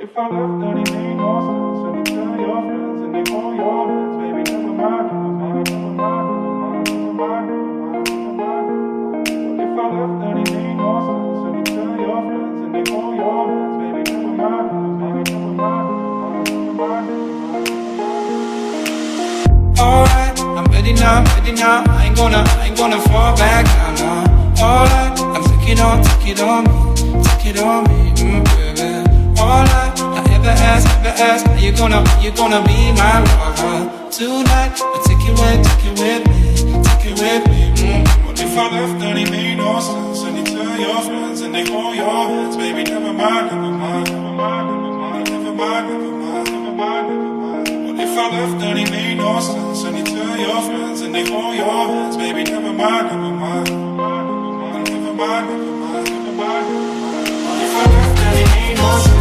If I left, then it made no sense. And you tell your friends and they hold your hands. Baby, never mind, never mind, never mind, never mind, never mind, never mind. If I left, then it made no sense. And you tell your friends and they hold your hands. Baby, never mind, never mind, never mind, never mind, never mind. Alright, I'm ready now, ready now. I ain't gonna fall back down now. Alright, I'm taking on me, baby. Alright, I ever ask, are you gonna be my lover tonight? I'll take it with me. What if I left, then it made no sense. And you tell your friends and they hold your hands. Baby, never mind, never mind, never mind, never mind, never mind, never mind, never mind, never mind. What if I left, then it made no sense. And you tell your friends and they hold your hands. Baby, never mind, never mind, never mind, never mind, never mind, never mind, never mind. What if I left, then it made no sense.